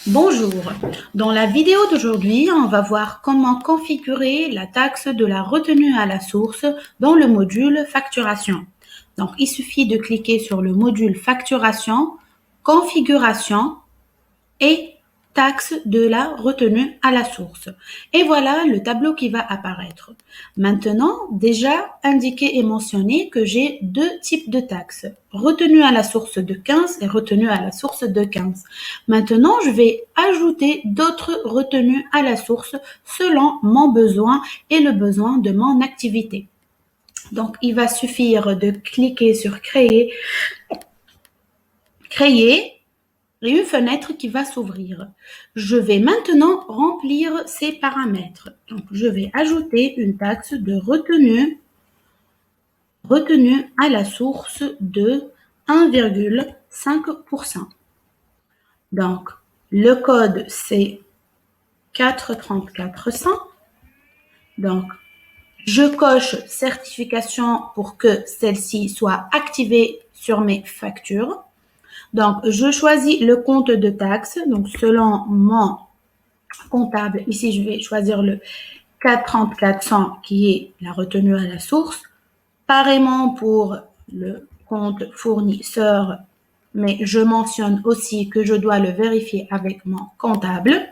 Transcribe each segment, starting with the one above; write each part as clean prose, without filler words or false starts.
Bonjour, dans la vidéo d'aujourd'hui, on va voir comment configurer la taxe de la retenue à la source dans le module facturation. Donc, il suffit de cliquer sur le module facturation, configuration et taxe de la retenue à la source. Et voilà le tableau qui va apparaître. Maintenant, déjà indiqué et mentionné que j'ai deux types de taxes, retenue à la source de 15 et retenue à la source de 15. Maintenant, je vais ajouter d'autres retenues à la source selon mon besoin et le besoin de mon activité. Donc, il va suffire de cliquer sur créer et une fenêtre qui va s'ouvrir. Je vais maintenant remplir ces paramètres. Donc, je vais ajouter une taxe de retenue à la source de 1,5%. Donc, le code, c'est 43400. Donc, je coche certification pour que celle-ci soit activée sur mes factures. Donc, je choisis le compte de taxe. Donc, selon mon comptable, ici, je vais choisir le 43400 qui est la retenue à la source. Pareillement pour le compte fournisseur, mais je mentionne aussi que je dois le vérifier avec mon comptable.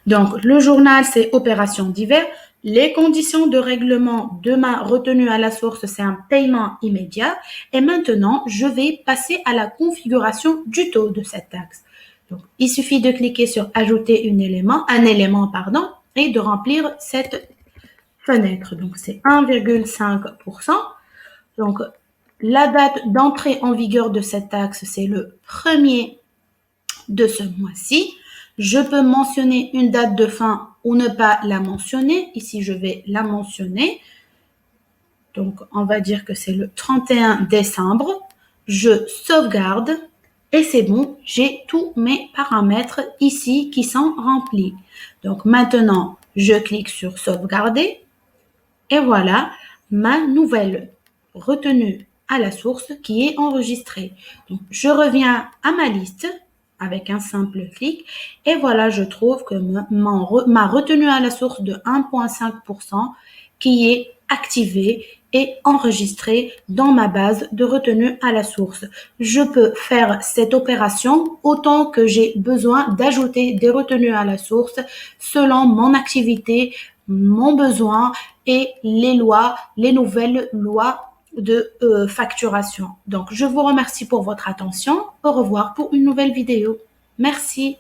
Donc, le journal, c'est opération divers. Les conditions de règlement de ma retenue à la source, c'est un paiement immédiat. Et maintenant, je vais passer à la configuration du taux de cette taxe. Donc, il suffit de cliquer sur ajouter un élément, et de remplir cette fenêtre. Donc, c'est 1,5%. Donc, la date d'entrée en vigueur de cette taxe, c'est le 1er de ce mois-ci. Je peux mentionner une date de fin ou ne pas la mentionner. Ici, je vais la mentionner. Donc, on va dire que c'est le 31 décembre. Je sauvegarde et c'est bon, j'ai tous mes paramètres ici qui sont remplis. Donc, maintenant, je clique sur sauvegarder et voilà ma nouvelle retenue à la source qui est enregistrée. Donc, je reviens à ma liste avec un simple clic et voilà, je trouve que ma retenue à la source de 1,5% qui est activée et enregistrée dans ma base de retenue à la source. Je peux faire cette opération autant que j'ai besoin d'ajouter des retenues à la source selon mon activité, mon besoin et les nouvelles lois de facturation. Donc, je vous remercie pour votre attention. Au revoir pour une nouvelle vidéo. Merci.